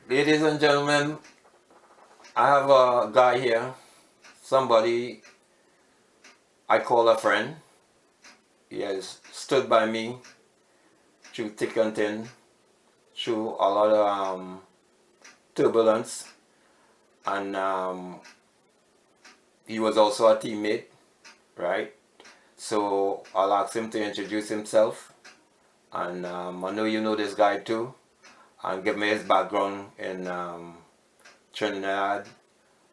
Ladies and gentlemen, I have a guy here, somebody I call a friend. He has stood by me through thick and thin, through a lot of turbulence, and he was also a teammate, right? So I'll ask him to introduce himself, and I know you know this guy too, and give me his background in Trinidad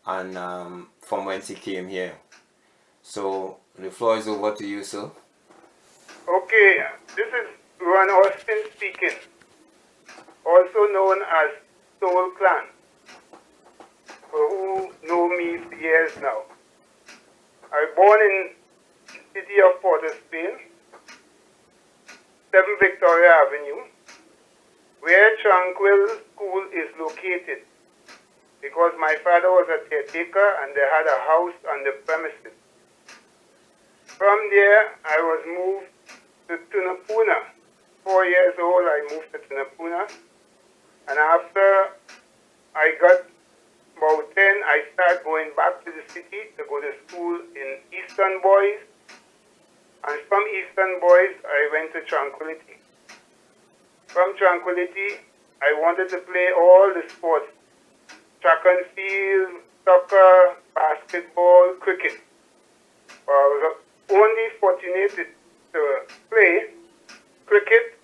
and from whence he came here. So the floor is over to you, sir. Okay, this is Ronald Austin speaking, also known as Soul Clan, for who know me for years now. I was born in the city of Port of Spain, 7 Victoria Avenue, where Tranquil School is located, because my father was a caretaker and they had a house on the premises. From there, I was moved to Tunapuna. 4 years old, I moved to Tunapuna. And after I got about 10, I started going back to the city to go to school in Eastern Boys. And from Eastern Boys, I went to Tranquility. From Tranquility, I wanted to play all the sports: track and field, soccer, basketball, cricket. I was only fortunate to play cricket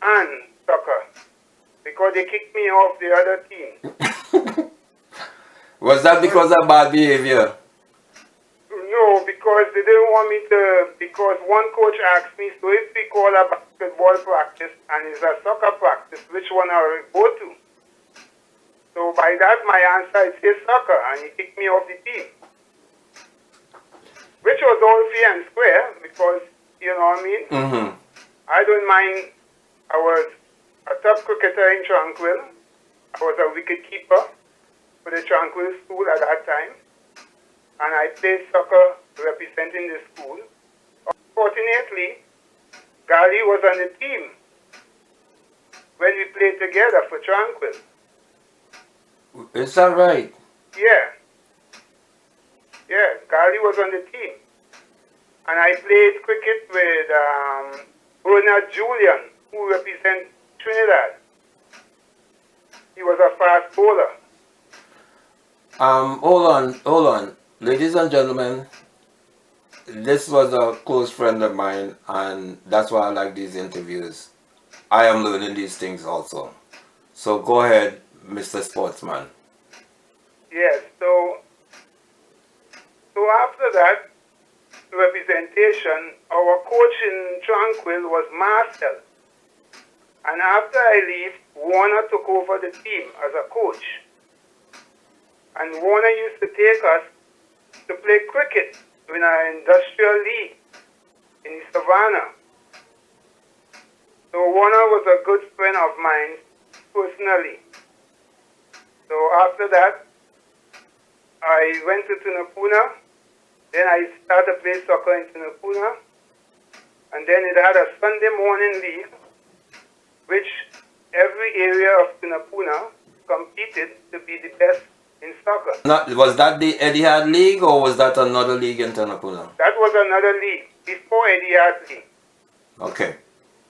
and soccer because they kicked me off the other team. Was that because of bad behavior? No, because they didn't want me to, because one coach asked me, so if we call a basketball practice and it's a soccer practice, which one I will go to? So by that, my answer is soccer, and he kicked me off the team. Which was all fair and square, because, you know what I mean? Mm-hmm. I don't mind. I was a top cricketer in Tranquil. I was a wicket keeper for the Tranquil school at that time. And I played soccer representing the school. Fortunately, Gali was on the team when we played together for Tranquil. Is that right? Yeah. Yeah, Gali was on the team. And I played cricket with Ronald Julian, who represents Trinidad. He was a fast bowler. Hold on. Ladies and gentlemen, this was a close friend of mine, and that's why I like these interviews. I am learning these things also. So go ahead, Mr. Sportsman. Yes, so after that representation, our coach in Tranquil was Marcel. And after I leave, Warner took over the team as a coach. And Warner used to take us to play cricket in our industrial league in Savannah. So Warner was a good friend of mine personally. So after that, I went to Tunapuna. Then I started to play soccer in Tunapuna. And then it had a Sunday morning league, which every area of Tunapuna competed to be the best in soccer. Was that the Etihad League or was that another league in Tunapuna? That was another league before Etihad League. Okay.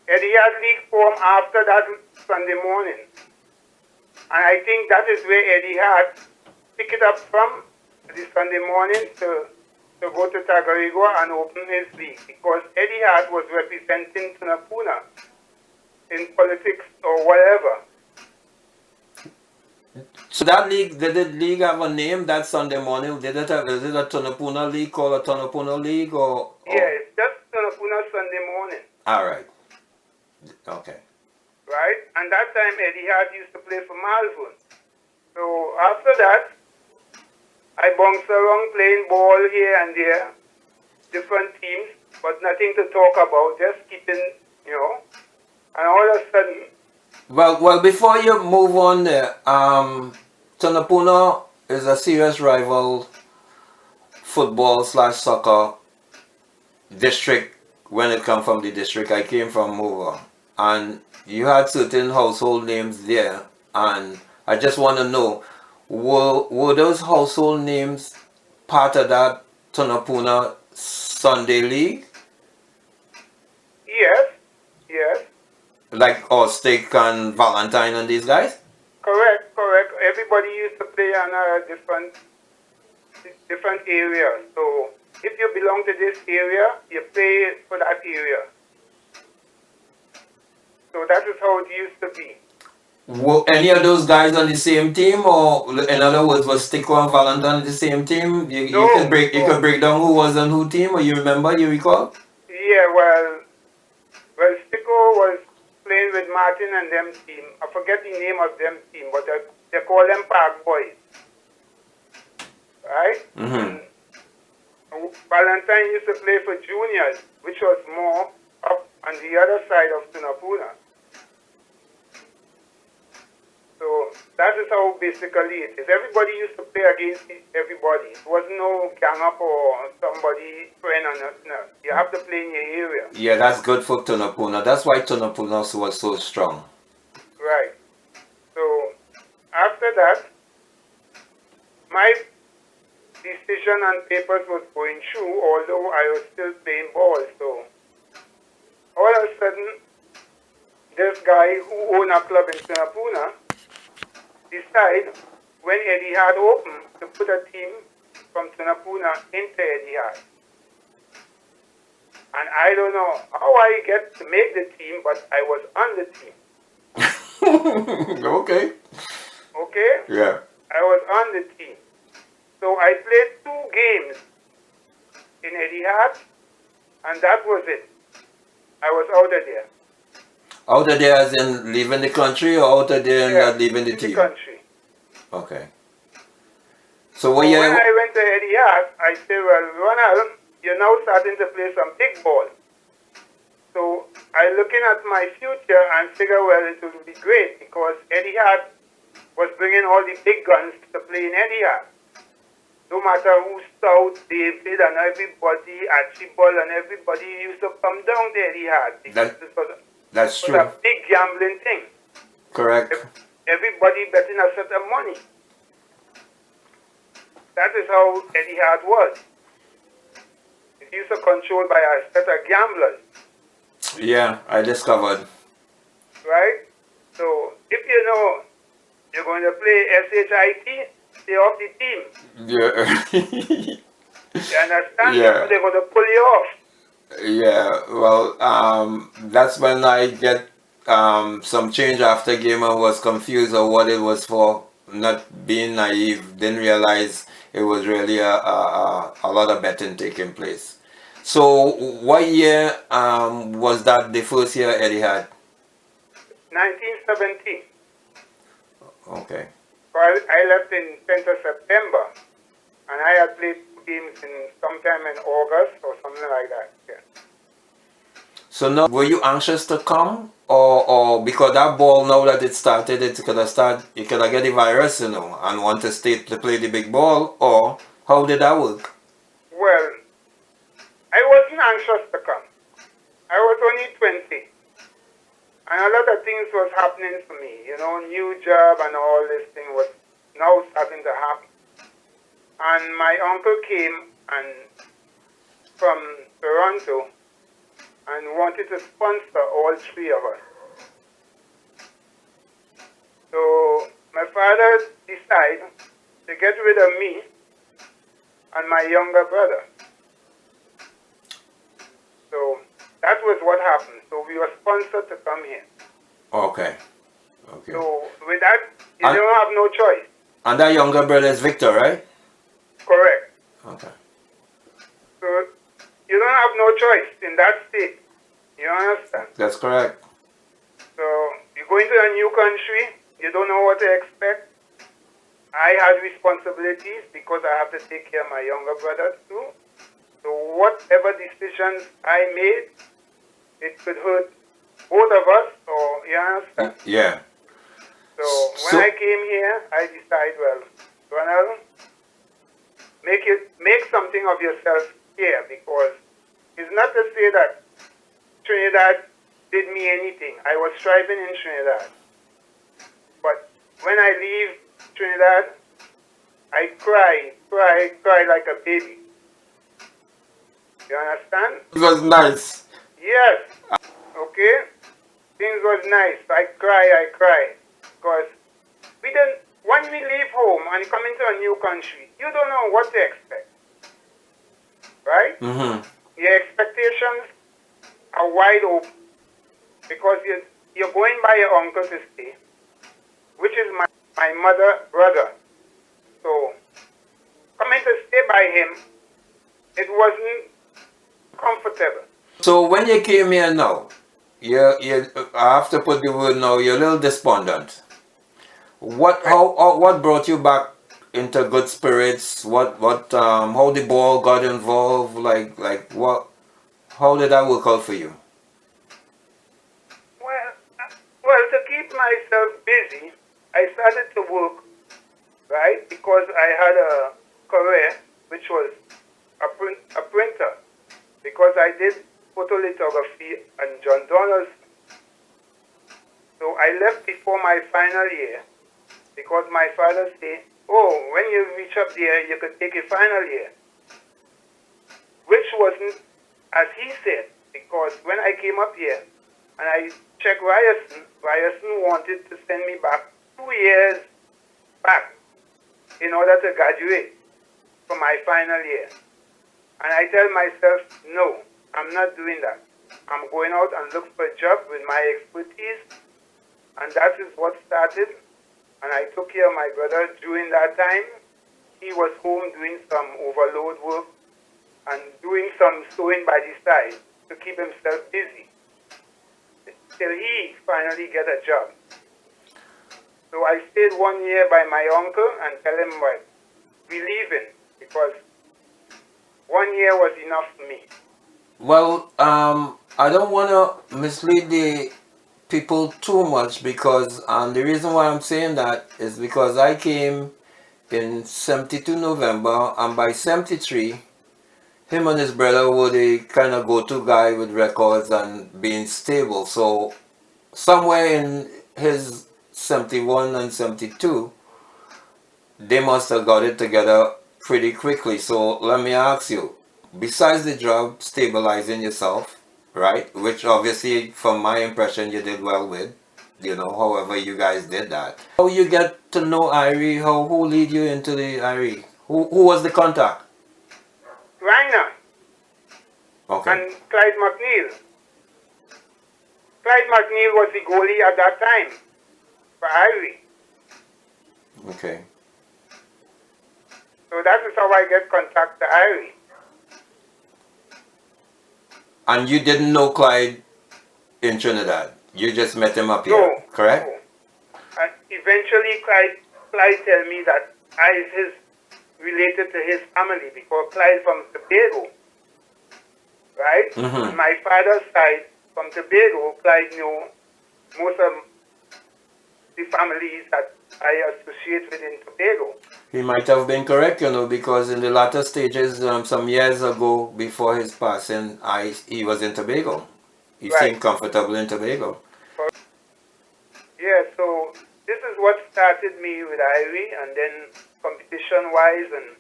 Etihad League formed after that Sunday morning. And I think that is where Etihad picked it up from the Sunday morning to go to Tagarigua and open his league, because Etihad was representing Tunapuna in politics or whatever. So that league, did the league have a name that Sunday morning? Is it a Tunapuna League called a Tunapuna League or? Yeah, it's just Tunapuna Sunday morning. All right. Okay. Right? And that time Etihad used to play for Malvern. So after that, I bounced around playing ball here and there, different teams, but nothing to talk about, just keeping, you know. And all of a sudden... Well, before you move on there, Tunapuna is a serious rival football/soccer district when it comes from the district I came from, Mova. And you had certain household names there, and I just want to know, were those household names part of that Tunapuna Sunday League? Yes, yes, Like Steak and Valentine and these guys? correct, correct. Everybody used to play on a different area. So if you belong to this area, you play for that area. So that is how it used to be. Were any of those guys on the same team, or in other words, was Stickle and Valentine on the same team? You could No, break no. down who was on who team, or you remember, you recall? Yeah, well, Stico was playing with Martin and them team. I forget the name of them team, but they call them Park Boys, right? Mm-hmm. And Valentine used to play for juniors, which was more up on the other side of Tunapuna. So that is how basically it is. Everybody used to play against everybody. It wasn't no gang up or somebody friend or nothing else. You have to play in your area. Yeah, that's good for Tunapuna. That's why Tunapuna was so strong. Right. So after that, my decision on papers was going through, although I was still playing ball. So all of a sudden, this guy who owned a club in Tunapuna decided when Eddie had opened to put a team from Tunapuna into Eddie had. And I don't know how I get to make the team, but I was on the team. Okay. Okay? Yeah. I was on the team. So I played 2 games in Etihad, and that was it. I was out of there. Out of there as in leaving the country, or out of there and not leaving the in team? the country. Okay. So when When I went to Etihad, I said, well, Ronald, you're now starting to play some big ball. So I looking at my future and figure, well, it will be great because Etihad was bringing all the big guns to play in Etihad. No matter who South, David, and everybody, Archibald, and everybody used to come down to Etihad. That's true. It was a big gambling thing. Correct. Everybody betting a set of money. That is how Etihad was. It used to control by a set of gamblers. Yeah, I discovered. Right? So if you know you're going to play SHIT, stay off the team. Yeah. You understand? Yeah. They're going to pull you off. Yeah, well, that's when I get some change after game and was confused of what it was for. Not being naive, didn't realize it was really a lot of betting taking place. So, what year was that the first year Eddie had? 1970. Okay. I left in 10th of September, and I had played games in sometime in August or something like that. Yeah. So now, were you anxious to come, or because that ball now that it started, it could have you could have get the virus, and want to stay to play the big ball, or how did that work? Well, I wasn't anxious to come. I was only 20. And a lot of things was happening for me, new job and all this thing was now starting to happen. And my uncle came from Toronto and wanted to sponsor all 3 of us. So my father decided to get rid of me and my younger brother. So that was what happened. So we were sponsored to come here. Okay. Okay. So with that, you don't have no choice. And that younger brother is Victor, right? Correct. Okay. So you don't have no choice in that state. You understand? That's correct. So you go into a new country, you don't know what to expect. I had responsibilities because I have to take care of my younger brother too. So whatever decisions I made, it could hurt both of us, or you understand? Yeah. So when I came here, I decided, well, Ronald, make something of yourself here, because it's not to say that Trinidad did me anything. I was striving in Trinidad. But when I leave Trinidad, I cry like a baby. You understand? It was nice. Yes. Okay? Things was nice. I cry. Because we didn't, when we leave home and come into a new country, you don't know what to expect. Right? Mm-hmm. Your expectations are wide open because you're going by your uncle to stay, which is my mother, brother. So, coming to stay by him, it wasn't comfortable. So when you came here now, I have to put the word now, you're a little despondent. What Right. what brought you back into good spirits? How the ball got involved? What, how did that work out for you? Well, to keep myself busy, I started to work, right? Because I had a career which was a printer. Because I did photolithography and John Donaldson. So I left before my final year because my father said, oh, when you reach up there, you could take a final year. Which wasn't as he said, because when I came up here and I checked Ryerson wanted to send me back 2 years back in order to graduate for my final year. And I tell myself, no, I'm not doing that. I'm going out and look for a job with my expertise. And that is what started. And I took care of my brother during that time. He was home doing some overload work and doing some sewing by the side to keep himself busy till he finally get a job. So I stayed 1 year by my uncle and tell him, well, we leaving because 1 year was enough for me. Well, I don't want to mislead the people too much because the reason why I'm saying that is because I came in 72 November and by 73 him and his brother were the kind of go-to guy with records and being stable. So somewhere in his 71 and 72 they must have got it together pretty quickly. So let me ask you, besides the job stabilizing yourself, right, which obviously from my impression you did well with, you know, however you guys did that, how you get to know Iere, who lead you into the Iere, who was the contact? Reiner Okay. and Clyde McNeil. Clyde McNeil was the goalie at that time for Iere. Okay. So that is how I get contact to Iere. And you didn't know Clyde in Trinidad. You just met him up here, No, correct? no. And eventually Clyde tell me that I is related to his family because Clyde from Tobago, right? Mm-hmm. On my father's side from Tobago, Clyde knew most of the families that I associate with in Tobago. He might have been correct, you know, because in the latter stages, some years ago, before his passing, he was in Tobago. He Right. seemed comfortable in Tobago. Yeah, so this is what started me with Iere, and then competition-wise, and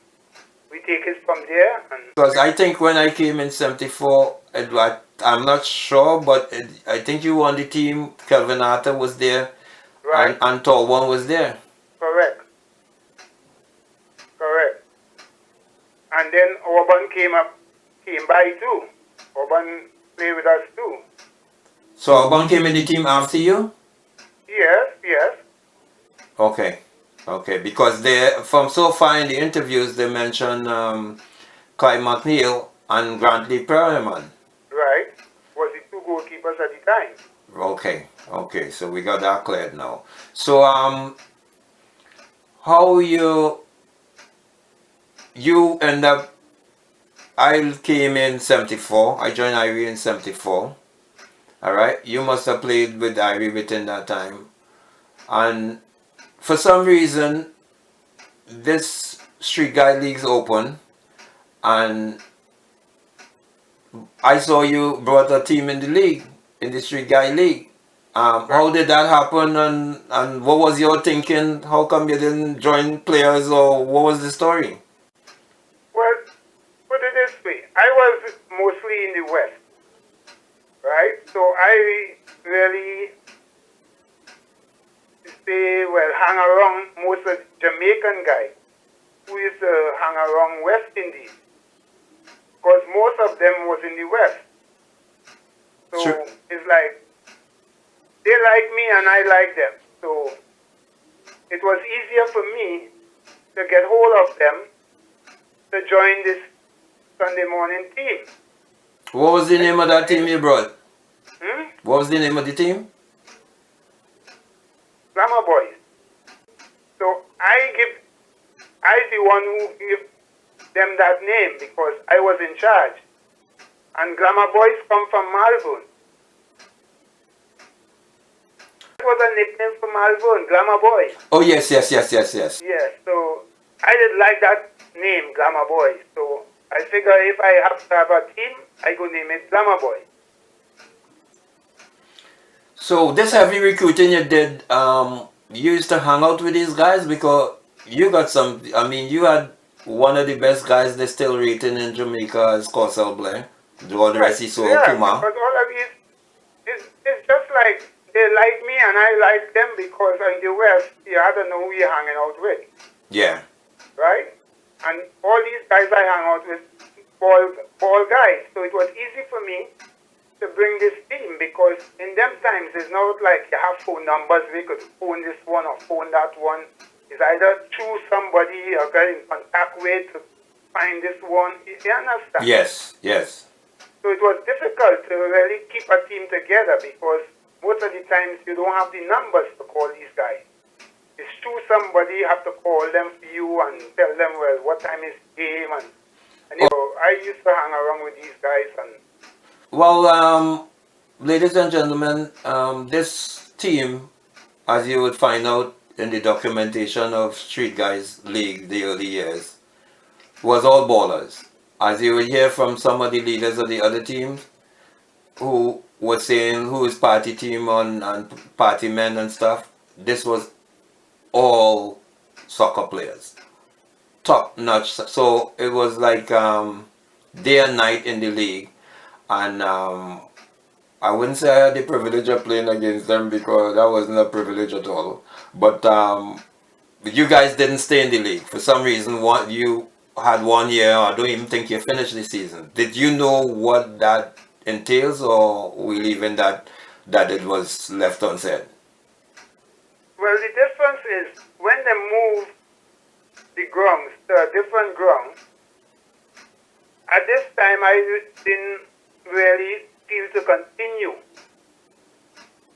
we take it from there. And Because I think when I came in 74, I'm not sure, but I think you won the team. Kelvin Arthur was there, right, and Torwan was there. correct. And then Auburn came by too. Auburn played with us too. So Alban came in the team after you? Yes. Okay, because from so far in the interviews, they mentioned Clyde McNeil and Grantley Perriman. Right. Was the two goalkeepers at the time. Okay, so we got that cleared now. So how you end up, I came in 74, I joined Iere in 74, alright, you must have played with Iere within that time, and for some reason this Street Guy League's open, and I saw you brought a team in the league, in the Street Guy League. How did that happen, and what was your thinking? How come you didn't join players, or what was the story? Well, put it this way, I was mostly in the West, right? So I really hang around most of the Jamaican guys who used to hang around West Indies, because most of them was in the West. So Sure. it's like they like me and I like them. So it was easier for me to get hold of them to join this Sunday morning team. What was the name of that team you brought? Hmm? What was the name of the team? Glamour Boys. So I the one who give them that name because I was in charge. And Glamour Boys come from Malvern. It was a nickname for Malvern, Glamour Boys. Oh yes. Yes, so I did like that name, Glamour Boys. So I figure if I have to have a team, I go name it Glamour Boys. So this heavy recruiting you did, you used to hang out with these guys because you got some. I mean, you had one of the best guys they still rating in Jamaica is Corsell Blair. The Right, rest is so yeah, Puma. because all of these, it's just like they like me and I like them because in the West, you had to know who you're hanging out with, Yeah. right? And all these guys I hang out with, ball guys. So it was easy for me to bring this team because in them times, it's not like you have phone numbers, we could phone this one or phone that one. It's either choose somebody or get in contact with to find this one. You understand? Yes. So it was difficult to really keep a team together because most of the times you don't have the numbers to call these guys. It's choose somebody, you have to call them for you and tell them, well, what time is the game. And you know, I used to hang around with these guys and Well, ladies and gentlemen, this team, as you would find out in the documentation of Street Guys League the early years, was all ballers. As you will hear from some of the leaders of the other teams who were saying who is party team on and party men and stuff, this was all soccer players. Top notch. So it was like day and night in the league. And I wouldn't say I had the privilege of playing against them because that wasn't a privilege at all. But you guys didn't stay in the league. For some reason, you had 1 year. I don't even think you finished the season. Did you know what that entails, or we leaving that it was left unsaid? well, the difference is when they move the grounds to a different ground, at this time I didn't really feel to continue.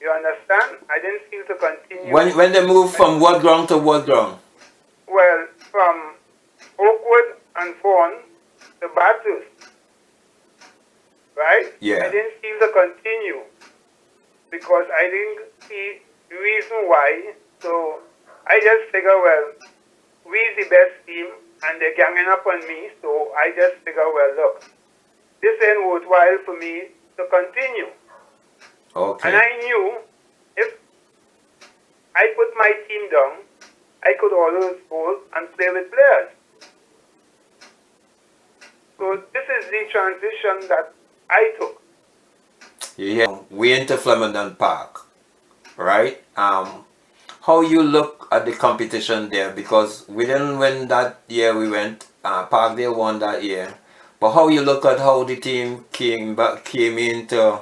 You understand? I didn't feel to continue. When they moved from what ground to what ground? Well, from Oakwood and Vaughan to Bathurst, right? Yeah. I didn't feel to continue because I didn't see the reason why. So I just figure, well, we're the best team and they're ganging up on me. So I just figure, well, look, this ain't worthwhile for me to continue. Okay. And I knew if I put my team down, I could always go and play with players. So this is the transition that I took. Yeah, we enter Flemington Park, right? How you look at the competition there, because we didn't win that year we went. Parkdale won that year, but how you look at how the team came into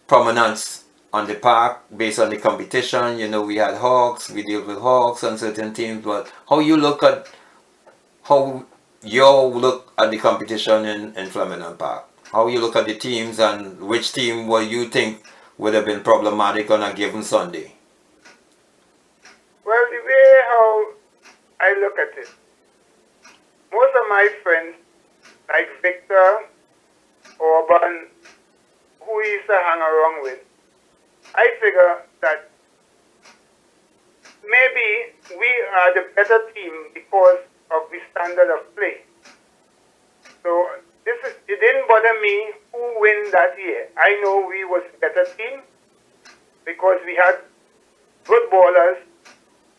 prominence on the park based on the competition. You know, we had Hawks, we deal with Hawks and certain teams, but how you look at how you look at the competition in Flemington Park? How you look at the teams and which team what you think would have been problematic on a given Sunday? Well, the way how I look at it, most of my friends, like Victor, Orban, who we used to hang around with, I figure that maybe we are the better team because of the standard of play. So it didn't bother me who win that year. I know we was the better team, because we had good ballers,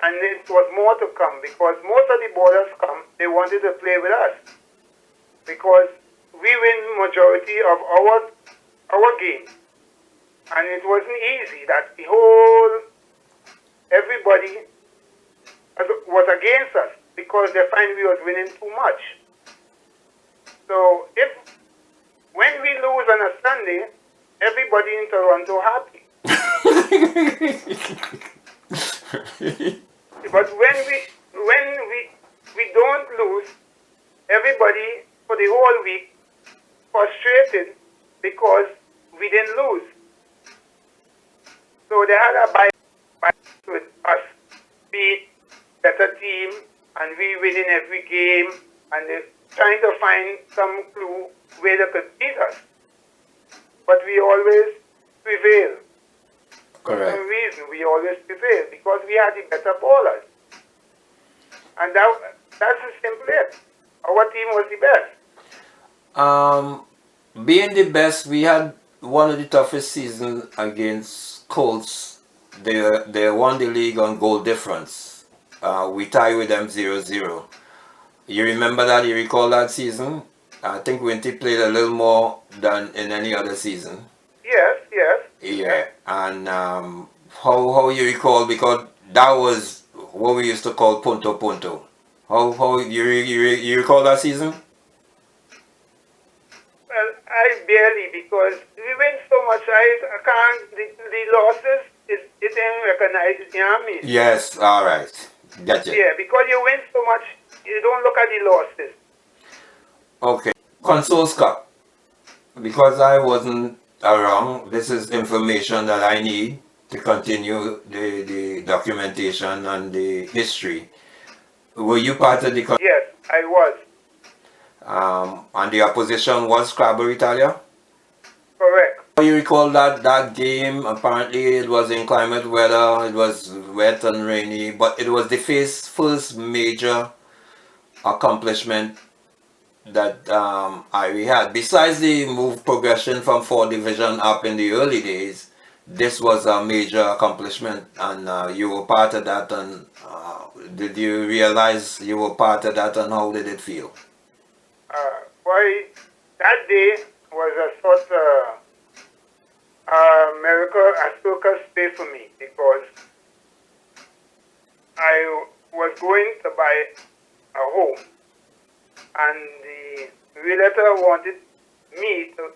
and it was more to come because most of the ballers come, they wanted to play with us because we win majority of our game, and it wasn't easy that the whole everybody was against us because they find we was winning too much. So when we lose on a Sunday, everybody in Toronto happy. But when we don't lose, everybody for the whole week frustrated because we didn't lose. So they had a bite with us, beat better team, and we winning every game, and they trying to find some clue where they could beat us. But we always prevail. Correct. For some reason, we always prevail because we are the better ballers. And that's simply it. Our team was the best. Being the best, we had one of the toughest seasons against Colts. They won the league on goal difference. We tied with them 0-0. You remember that? You recall that season? I think Winty played a little more than in any other season. Yes. Yeah, and how you recall, because that was what we used to call punto punto. How you recall that season? Well, I barely, because we win so much. I can't. The losses it ain't recognized. You know what I mean? Yes. All right. Gotcha. Yeah, because you win so much, you don't look at the losses. Okay. Consoles Cup. Because I wasn't around, this is information that I need to continue the documentation and the history. Were you part of the Yes, I was. and the opposition was Scrabble Italia? Correct. You recall that game? Apparently it was in climate weather, it was wet and rainy, but it was the first major accomplishment that Iere had. Besides the move progression from 4 division up in the early days, this was a major accomplishment, and you were part of that. And did you realize you were part of that, and how did it feel? Why, that day was a sort of miracle, a circus day for me, because I was going to buy a home, and the realtor wanted me to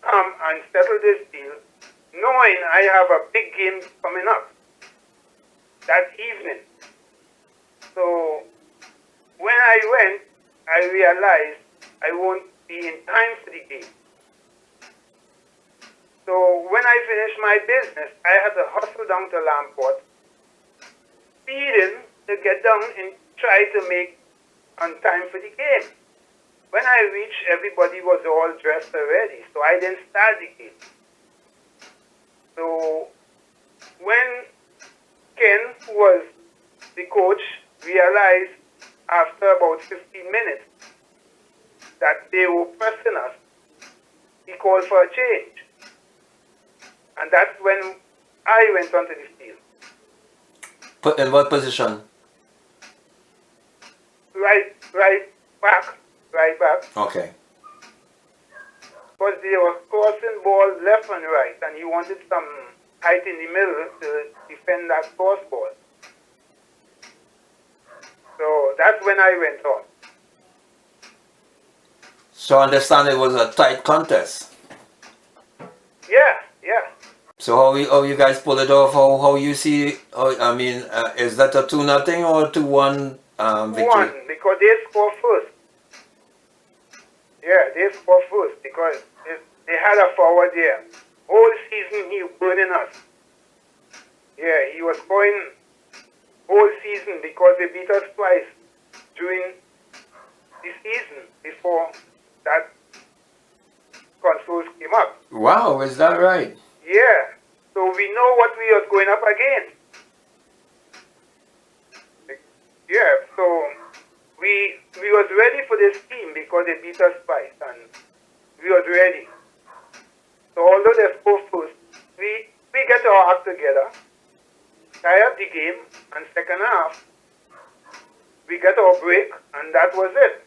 come and settle this deal, knowing I have a big game coming up that evening. So when I went, I realized I won't be in time for the game. So when I finished my business, I had to hustle down to Lamport, speeding to get down and try to make on time for the game. When I reached, everybody was all dressed already, so I didn't start the game. So when Ken, who was the coach, realized after about 15 minutes that they were pressing us, he called for a change. And that's when I went onto the field. Put in what position? Right back. Okay. Because they were crossing balls left and right, and he wanted some height in the middle to defend that cross ball. So that's when I went on. So I understand it was a tight contest. Yeah. So how you guys pull it off? How you see? I mean, is that a 2-0 or 2-1 victory? 2-1, because they scored first. Yeah, they scored first because they had a forward there. Whole season he was burning us. Yeah, he was scoring whole season because they beat us twice during the season before that consoles came up. Wow, is that right? Yeah, so we know what we are going up against. Yeah, so we was ready for this team because they beat us twice, and we was ready. So although they scored first, we and second half, we get our break, and that was it.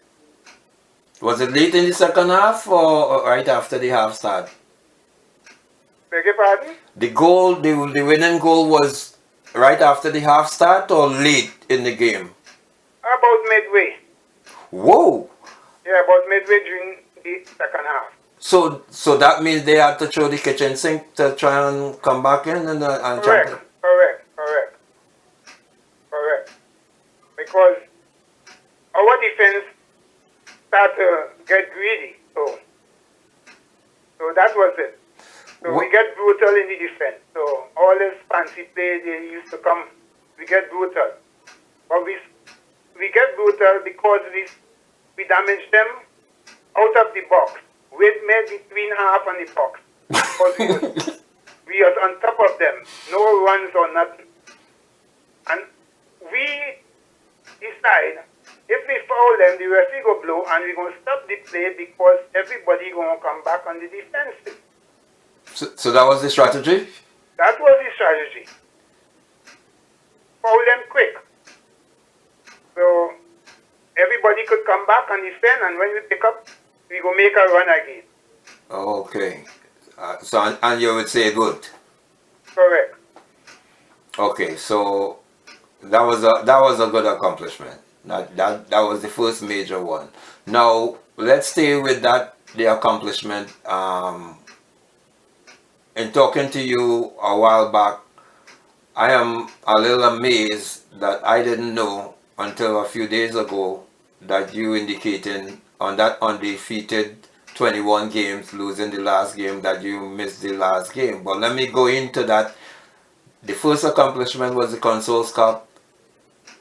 Was it late in the second half or right after the half start? Beg your pardon? The goal, the winning goal was right after the half start or late in the game? About midway. Whoa! Yeah, about midway during the second half. So that means they had to throw the kitchen sink to try and come back in and Correct, jump. correct. Because our defense started to get greedy. So that was it. So we get brutal in the defense. So all this fancy play they used to come, we get brutal. But we get brutal because we damage them out of the box. We made between half and the box. Because we are on top of them. No runs or nothing. And we decide if we foul them, the referee go blow and we're going to stop the play because everybody going to come back on the defensive. So that was the strategy? That was the strategy. Foul them quick. So everybody could come back and defend, and when we pick up, we go make a run again. Okay. And you would say good. Correct. Okay, so that was a good accomplishment. That was the first major one. Now let's stay with the accomplishment. In talking to you a while back, I am a little amazed that I didn't know until a few days ago that you indicating on that undefeated 21 games, losing the last game, that you missed the last game. But let me go into that. The first accomplishment was the Consoles Cup.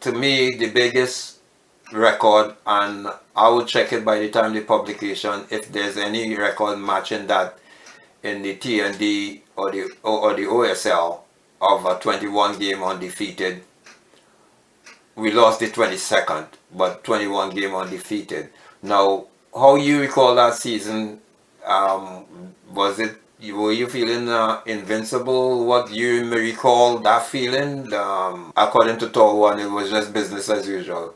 To me, the biggest record, and I will check it by the time the publication if there's any record matching that in the TND or the OSL of a 21 game undefeated. We lost the 22nd, but 21 game undefeated. Now, how you recall that season? Were you feeling invincible? What you may recall that feeling? According to Tor One, it was just business as usual.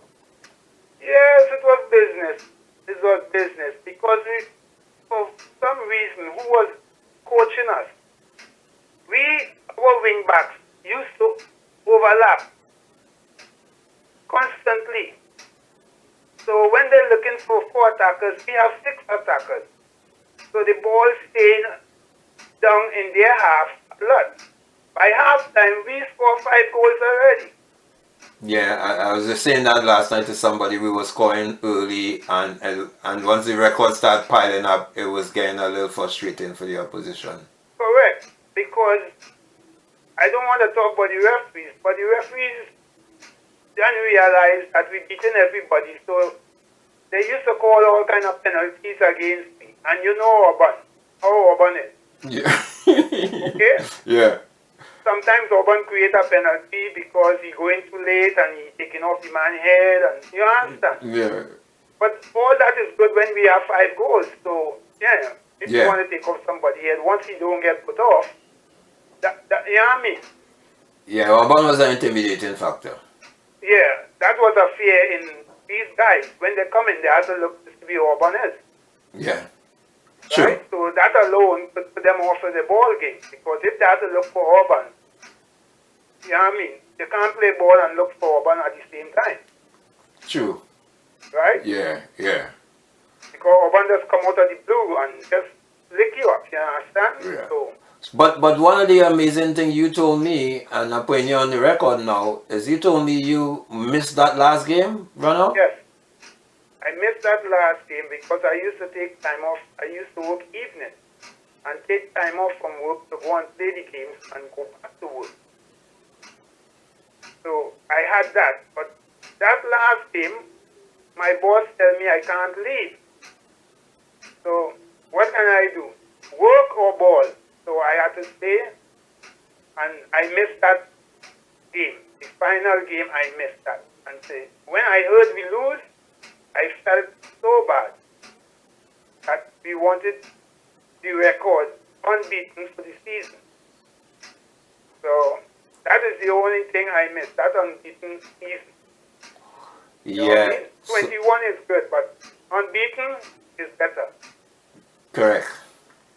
Yes, it was business. It was business because for some reason, who was coaching us? Our wing backs used to overlap constantly. So when they're looking for 4 attackers, we have 6 attackers. So the ball staying down in their half a lot. By half time, we scored 5 goals already. Yeah, I was just saying that last night to somebody. We were scoring early, and once the records start piling up, it was getting a little frustrating for the opposition. Correct, because I don't want to talk about the referees, but the referees didn't realize that we're beating everybody, so they used to call all kind of penalties against me, and you know how Auburn is. Yeah. Okay? Yeah. Sometimes Auburn create a penalty because he going too late and he taking off the man's head, and you understand? Yeah. But all that is good when we have 5 goals, so yeah, if you Yeah. want to take off somebody head, once he don't get put off, that you know what I mean? Yeah, Auburn was an intimidating factor. Yeah, that was a fear in these guys. When they come in, they have to look to see who Auburn is. Yeah. Sure. Right? So that alone put them off of the ball game. Because if they have to look for Auburn, you know what I mean? They can't play ball and look for Auburn at the same time. True. Right? Yeah, yeah. Because Auburn just come out of the blue and just lick you up, you understand? Yeah. So, But one of the amazing things you told me, and I'm putting you on the record now, is you told me you missed that last game, Ronald? yes. I missed that last game because I used to take time off. I used to work evening and take time off from work to go and play the games and go back to work. So I had that. But that last game, my boss tell me I can't leave. So what can I do? Work or ball? So I had to stay, and I missed that game. The final game, I missed that. And when I heard we lose, I felt so bad that we wanted the record unbeaten for the season. So That is the only thing I miss. That unbeaten season. You know what I Yeah. mean? 21 is good, but unbeaten is better. Correct.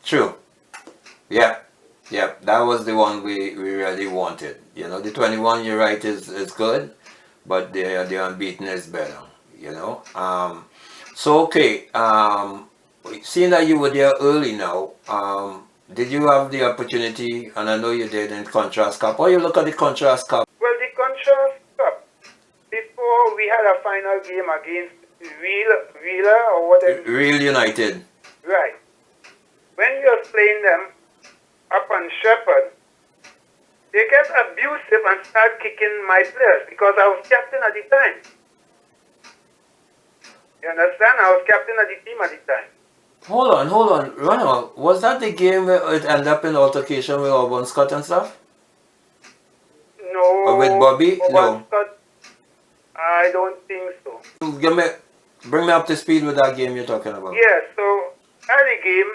True. Yeah. Yeah. That was the one we really wanted. You know, the 21, you're right, is good, but the unbeaten is better. You know. So okay. Seeing that you were there early now, did you have the opportunity? And I know you did in Contrast Cup. Or you look at the Contrast Cup. Well, the Contrast Cup, before we had a final game against Wheeler or whatever. Real United. Right. When we were playing them up on Shepherd, they get abusive and start kicking my players because I was captain at the time. You understand? I was captain of the team at the time. Hold on. Ronald, was that the game where it ended up in altercation with Auburn Scott and stuff? No. Or with Bobby? No. Scott, I don't think so. Bring me up to speed with that game you're talking about. Yeah, so at the game,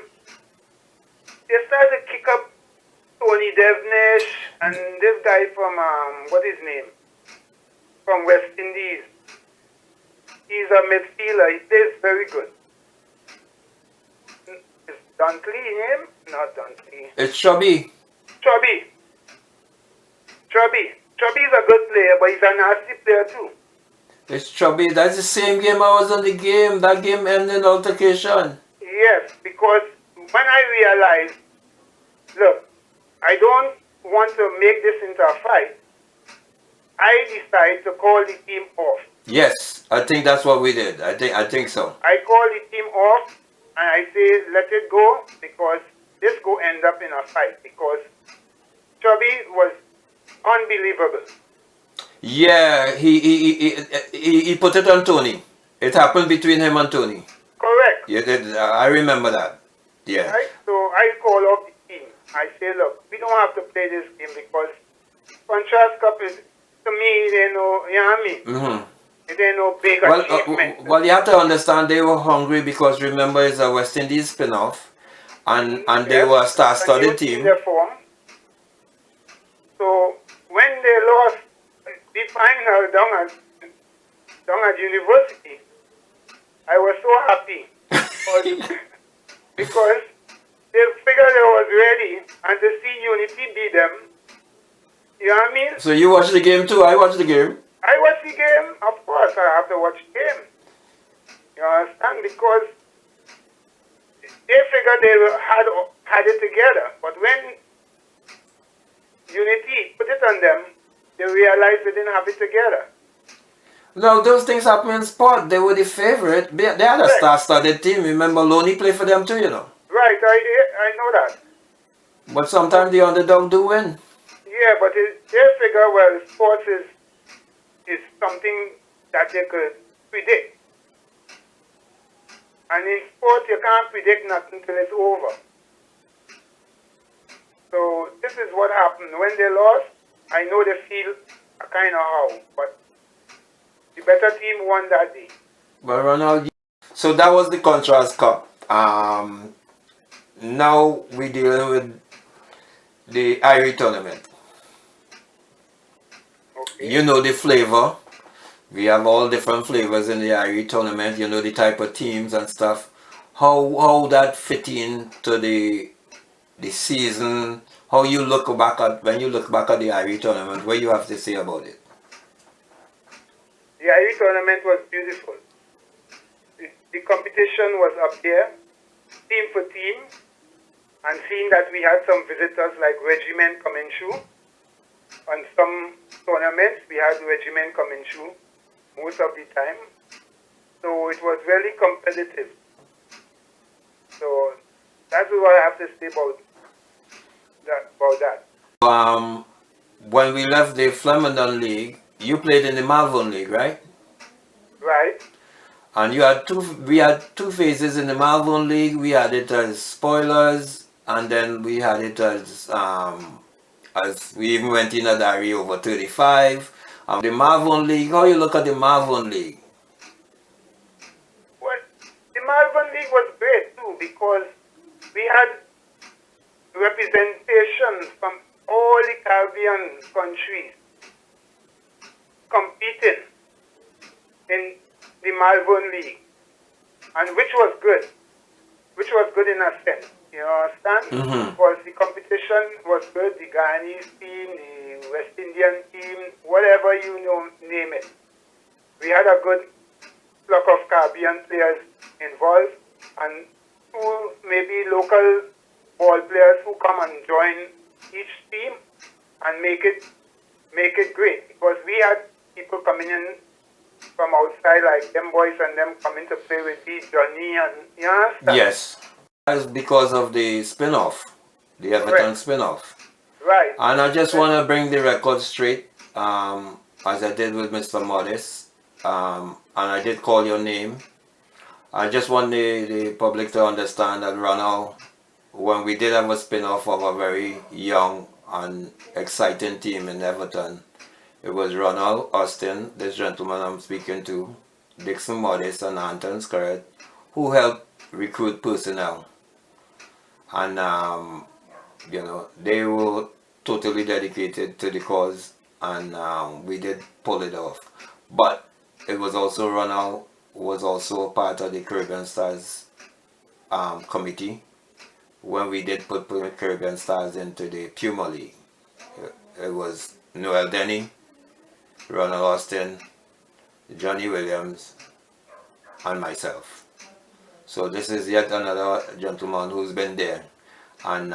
they started to kick up Tony Devnish and this guy from, what is his name? From West Indies. He's a midfielder. He plays very good. Is Dunkley name? Not Dunkley. It's Chubby. Chubby is a good player, but he's a nasty player too. It's Chubby. That's the same game I was on the game. That game ended in altercation. Yes, because when I realized, look, I don't want to make this into a fight, I decided to call the team off. Yes, I think that's what we did. I think so. I called the team off and I say let it go because this go end up in a fight because Chubby was unbelievable. Yeah, he put it on Tony. It happened between him and Tony. Correct. Yeah, I remember that. Yeah. Right? So I call off the team. I say, look, we don't have to play this game because Contrast Cup is, to me, they know, you know what I mean? Mm-hmm. It ain't no big achievement. Well, you have to understand they were hungry because remember it's a West Indies spin-off, and they were a star-studded team. Their form. So when they lost the final down at university, I was so happy because they figured I was ready, and to see Unity beat them, you know what I mean? So you watched the game too? I watched the game. I watched the game, of course, I have to watch the game. You understand? Because they figured they had it together. But when Unity put it on them, they realized they didn't have it together. No, those things happen in sport. They were the favorite. They had a star-studded team. Remember, Loney played for them too, you know. Right, I know that. But sometimes the underdog do win. Yeah, but they figure, well, sports is something that they could predict. And in sports, you can't predict nothing till it's over. So this is what happened. When they lost, I know they feel a kind of how, but the better team won that day. But Ronald, so that was the Contrast Cup. Now we're dealing with the Iere tournament. Okay. You know the flavor. We have all different flavors in the Iere tournament. You know the type of teams and stuff. How that fit into the season. How you look back at when you look back at the Iere tournament. What you have to say about it? The Iere tournament was beautiful. The competition was up there, team for team, and seeing that we had some visitors like Regiment coming through. On some tournaments, we had Regiment coming through most of the time. So it was really competitive. So that's what I have to say about that. When we left the Flemington League, you played in the Malvern League, right? Right. And we had two phases in the Malvern League. We had it as spoilers, and then we had it as we even went in at Iere over 35. The Malvern League, how you look at the Malvern League? Well, the Malvern League was great too because we had representation from all the Caribbean countries competing in the Malvern League, and which was good in a sense. You understand? Mm-hmm. Because the competition was good, the Guyanese team, the West Indian team, whatever you know, name it. We had a good flock of Caribbean players involved, and two maybe local ball players who come and join each team and make it great. Because we had people coming in from outside, like them boys and them coming to play with the Johnny, and you understand? Yes. That's because of the spin-off, the Everton Correct. spin-off. Right. And I just want to bring the record straight, as I did with Mr. Modest, and I did call your name. I just want the public to understand that Ronald, when we did have a spin-off of a very young and exciting team in Everton, it was Ronald Austin, this gentleman I'm speaking to, Dixon Modest and Anton Scarrett, who helped recruit personnel. And you know, they were totally dedicated to the cause, and we did pull it off. But it was also Ronald was also a part of the Caribbean Stars committee when we did put Caribbean Stars into the Puma League. It was Noel Denny, Ronald Austin, Johnny Williams, and myself. So this is yet another gentleman who's been there, and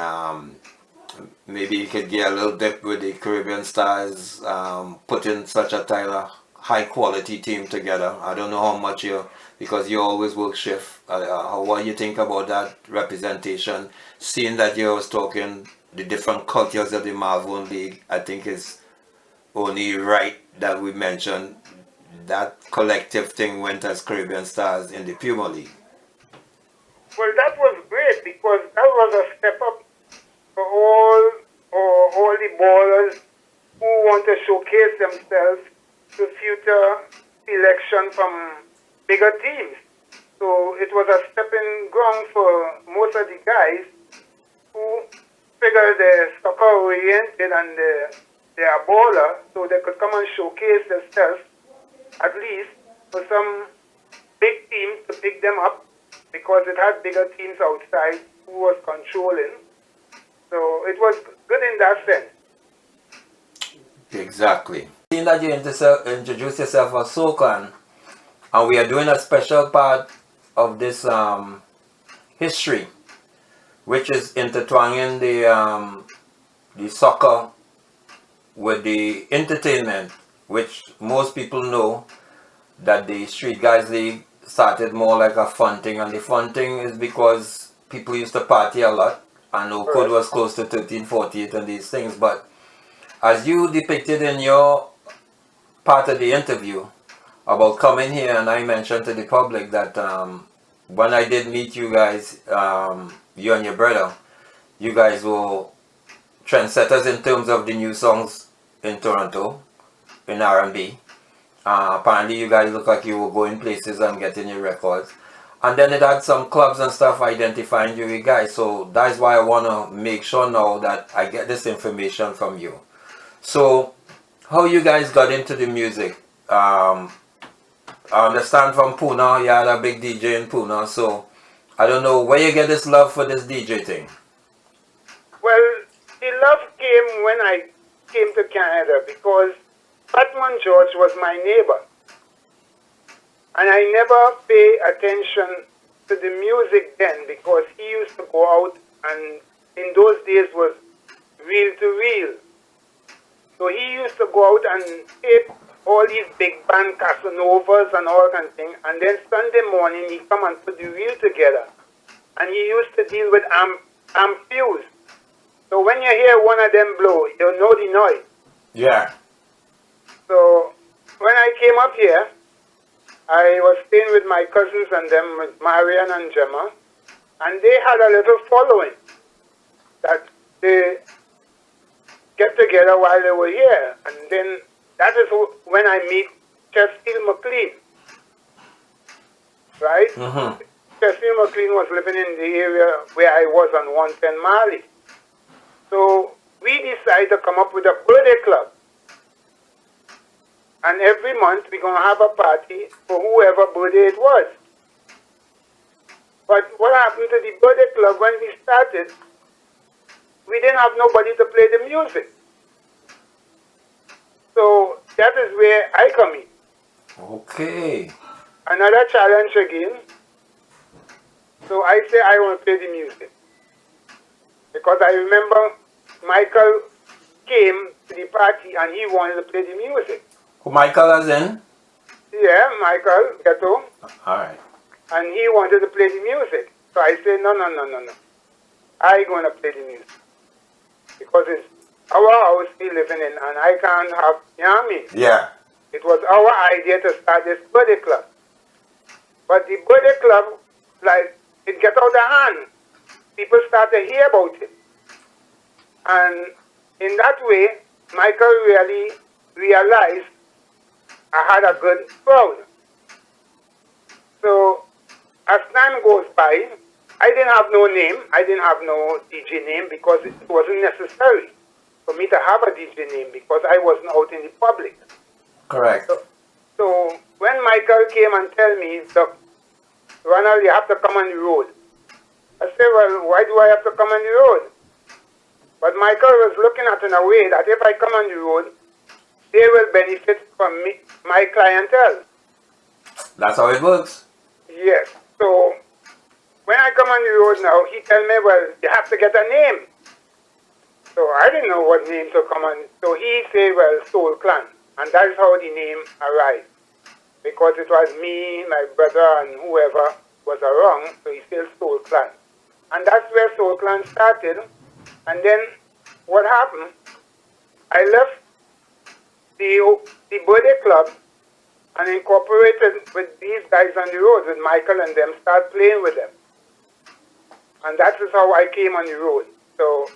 maybe you could get a little dip with the Caribbean Stars, putting such a high quality team together. I don't know how much because you always work shift. What you think about that representation? Seeing that you was talking the different cultures of the Malvern League, I think is only right that we mention that collective thing went as Caribbean Stars in the Puma League. Well, that was great because that was a step up for all the ballers who want to showcase themselves to future selection from bigger teams. So it was a stepping ground for most of the guys who figure they're soccer oriented and they're a baller, so they could come and showcase themselves at least for some big teams to pick them up, because it had bigger teams outside who was controlling. So it was good in that sense. Exactly. Seeing that you introduce yourself as Sokan, and we are doing a special part of this history, which is intertwining the soccer with the entertainment, which most people know that the Street Guys League started more like a fun thing, and the fun thing is because people used to party a lot, and Oakwood was close to 1348 and these things. But as you depicted in your part of the interview about coming here, and I mentioned to the public that when I did meet you guys, you and your brother, you guys were trendsetters in terms of the new songs in Toronto, in R&B. Apparently you guys look like you were going places and getting your records. And then it had some clubs and stuff identifying you guys. So that's why I want to make sure now that I get this information from you. So, how you guys got into the music? I understand from Pune, you had a big DJ in Pune. So, I don't know where you get this love for this DJ thing. Well, the love came when I came to Canada because Batman George was my neighbor. And I never pay attention to the music then because he used to go out and in those days was reel to reel. So he used to go out and tape all these big band Casanovas and all kind of thing, and then Sunday morning he come and put the reel together. And he used to deal with amps. So when you hear one of them blow, you know the noise. Yeah. So when I came up here, I was staying with my cousins and them, with Marian and Gemma, and they had a little following that they get together while they were here. And then that is when I meet Chesterfield McLean, right? Mm-hmm. Chesterfield McLean was living in the area where I was on 110 Mali. So we decided to come up with a birthday club. And every month we're going to have a party for whoever birthday it was. But what happened to the birthday club when we started, we didn't have nobody to play the music. So that is where I come in. Okay. Another challenge again. So I say I want to play the music. Because I remember Michael came to the party and he wanted to play the music. Who Michael as in? Yeah, Michael Ghetto. Alright. And he wanted to play the music. So I said, no. I going to play the music. Because it's our house we living in and I can't have, you know what I mean? Yeah. It was our idea to start this birthday club. But the birthday club, like, it get out of hand. People start to hear about it. And in that way, Michael really realized I had a good crowd. So as time goes by, I didn't have no name. I didn't have no DJ name because it wasn't necessary for me to have a DJ name because I wasn't out in the public. Correct. So when Michael came and tell me, look, Ronald, you have to come on the road. I said, well, why do I have to come on the road? But Michael was looking at it in a way that if I come on the road, they will benefit from me, my clientele. That's how it works. Yes. So when I come on the road now, he tell me, well, you have to get a name. So I didn't know what name to come on. So he said, well, Soul Clan. And that is how the name arrived. Because it was me, my brother, and whoever was around, so he said Soul Clan. And that's where Soul Clan started. And then what happened, I left the birthday club and incorporated with these guys on the road, with Michael and them, start playing with them. And that is how I came on the road. So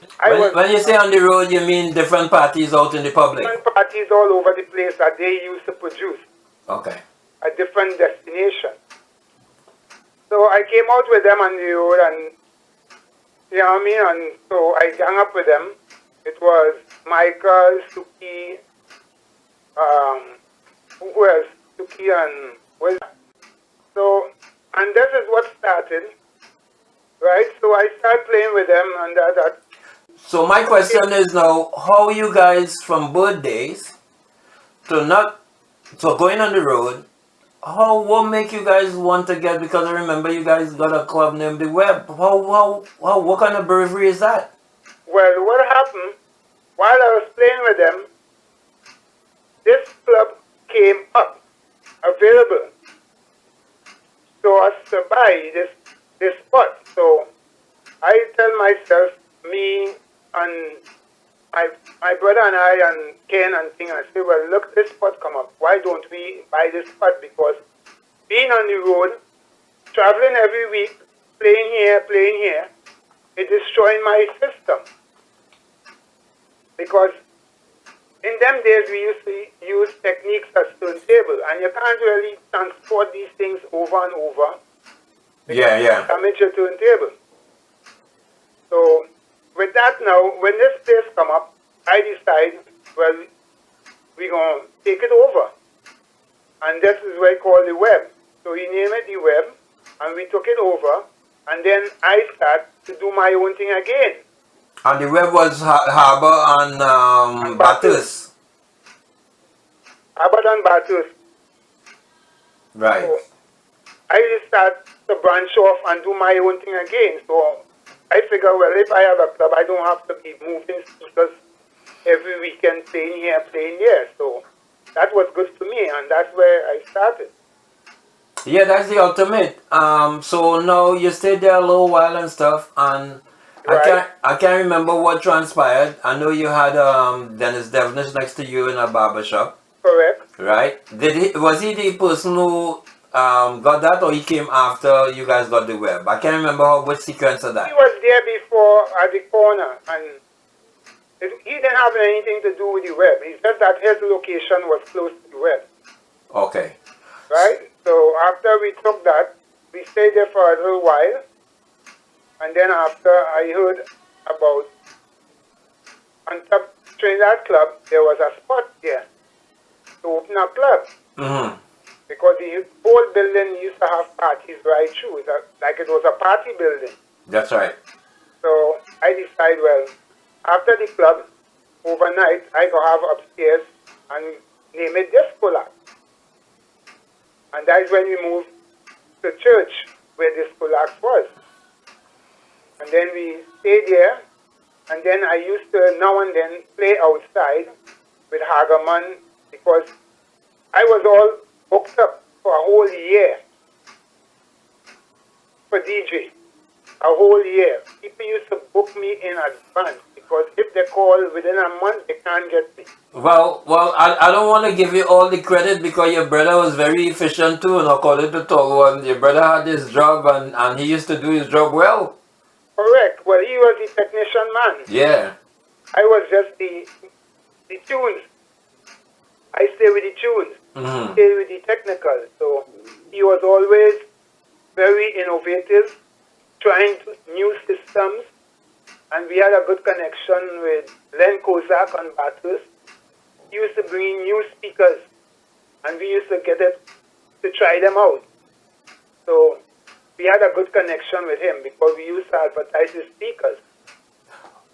when you say on the road, you mean different parties out in the public? Different parties all over the place that they used to produce. Okay. A different destination. So I came out with them on the road and, you know what I mean? And so I hung up with them. It was Michael, Suki, who else? Suki and, well, so, and this is what started, right? So I started playing with them and that. So my question is now, how you guys from birthdays to going on the road, what make you guys want to get, because I remember you guys got a club named The Web. What kind of bravery is that? Well, what happened, while I was playing with them, this club came up, available. So as to buy this spot. So I tell myself, me and my brother and I and Ken and thing, I say, well, look, this spot come up. Why don't we buy this spot? Because being on the road, traveling every week, playing here, it destroying my system. Because in them days, we used to use techniques as turntable, and you can't really transport these things over and over. Yeah. Damage your turntable. So with that now, when this place come up, I decide, well, we're going to take it over. And this is what I call The Web. So we name it The Web, and we took it over, and then I start to do my own thing again. And The Web was Harbour and Bathurst. Harbour and Bathurst. Right. So I just start to branch off and do my own thing again. So I figure, well, if I have a club, I don't have to be moving speakers every weekend, playing here, playing there. So that was good for me, and that's where I started. Yeah, that's the ultimate. So now you stayed there a little while and stuff, and Right. I can't remember what transpired. I know you had Dennis Devonish next to you in a barber shop. Correct. Right? Was he the person who got that, or he came after you guys got The Web? I can't remember which sequence of that. He was there before at the corner, and he didn't have anything to do with The Web. It's just that his location was close to The Web. Okay. Right? So after we took that, we stayed there for a little while, and then after I heard about on top Trinidad Club, there was a spot there to open a club. Mm-hmm. Because the whole building used to have parties right through. Like it was a party building. That's right. So I decided, well, after the club, overnight, I go have upstairs and name it Disco Lac. And that's when we moved to church where Disco Lac was. And then we stayed there. And then I used to now and then play outside with Hagerman because I was all booked up for a whole year for DJ. A whole year. People used to book me in advance because if they call within a month, they can't get me. Well, I don't want to give you all the credit because your brother was very efficient too, and according to Togo, and your brother had his job and he used to do his job well. Correct. Well, he was the technician man. Yeah. I was just the tunes. I stay with the tunes. Mm-hmm. Stay with the technical. So he was always very innovative, trying new systems, and we had a good connection with Len Kozak on battles. He used to bring new speakers, and we used to get it to try them out. So we had a good connection with him because we used to advertise his speakers.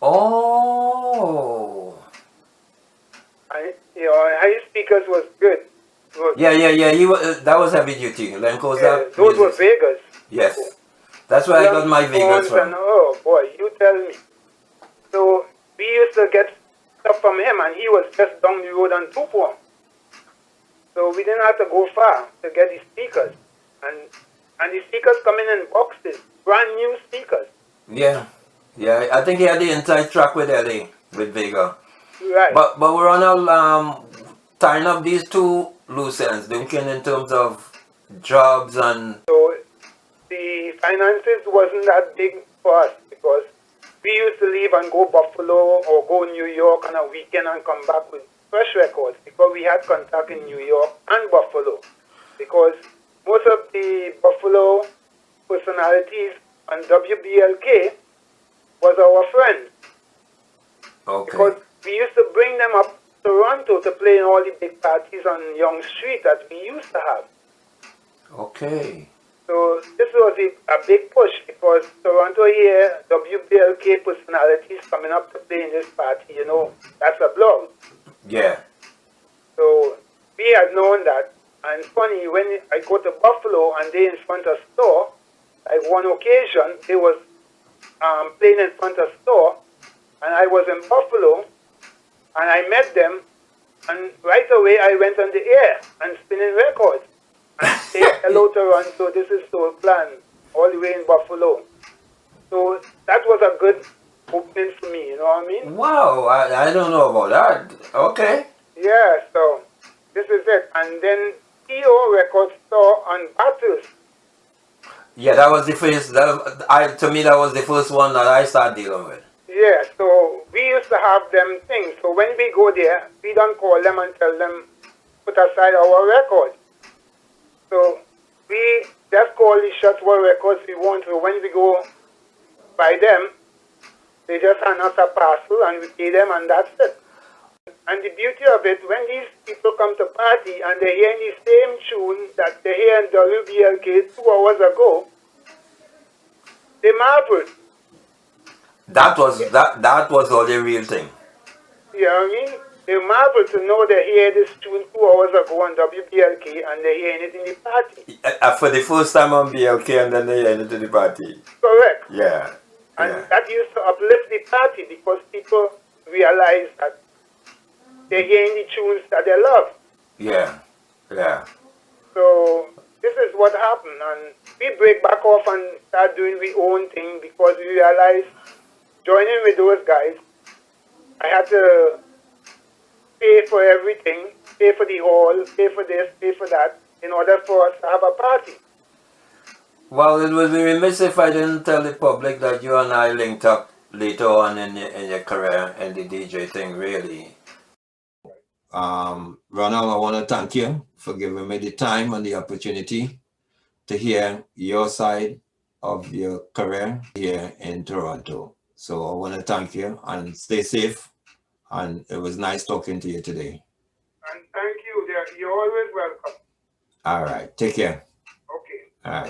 Oh. And his speakers was good. Yeah. He was, that was heavy duty. Len Kozak. Those were Vegas. Yes. That's where I got my Vegas from. And, oh boy, you tell me. So we used to get stuff from him, and he was just down the road on Tupon. So we didn't have to go far to get the speakers. And the speakers coming in boxes, brand new speakers. Yeah. I think he had the inside track with LA, with Vega. Right. But we're on tying up these two loose ends, thinking in terms of jobs and. So the finances wasn't that big for us because we used to leave and go Buffalo or go New York on a weekend and come back with fresh records because we had contact in New York and Buffalo. Because most of the Buffalo personalities on WBLK was our friend. Okay. Because we used to bring them up to Toronto to play in all the big parties on Yonge Street that we used to have. Okay. So this was a big push because Toronto here, WBLK personalities coming up to play in this party, that's a blow. Yeah. So we had known that. And funny, when I go to Buffalo and they in front of store, like one occasion, they was playing in front of store, and I was in Buffalo, and I met them, and right away I went on the air and spinning records. And say hello Toronto, this is Soul Plan, all the way in Buffalo. So that was a good opening for me, you know what I mean? Wow, I don't know about that. Okay. Yeah, so this is it. And then EO Record Store on Battles. Yeah, that was the first. To me, that was the first one that I started dealing with. Yeah, so we used to have them things. So when we go there, we don't call them and tell them put aside our records. So we just call the shots what records we want. So when we go by them, they just hand us a parcel and we pay them and that's it. And the beauty of it, when these people come to party and they're hearing the same tune that they hear in WBLK 2 hours ago, they marvel. That was all the real thing. You know what I mean? They marvel to know they hear this tune 2 hours ago on WBLK and they're hearing it in the party. For the first time on BLK and then they hearing it in the party. Correct. Yeah. And that used to uplift the party because people realize that they're hearing the tunes that they love. Yeah. So this is what happened, and we break back off and start doing our own thing because we realized joining with those guys, I had to pay for everything, pay for the hall, pay for this, pay for that, in order for us to have a party. Well, it would be remiss if I didn't tell the public that you and I linked up later on in your career in the DJ thing, really. Ronald, I want to thank you for giving me the time and the opportunity to hear your side of your career here in Toronto. So I want to thank you and stay safe And it was nice talking to you today. And thank you. You're always welcome. All right. Take care. Okay. All right.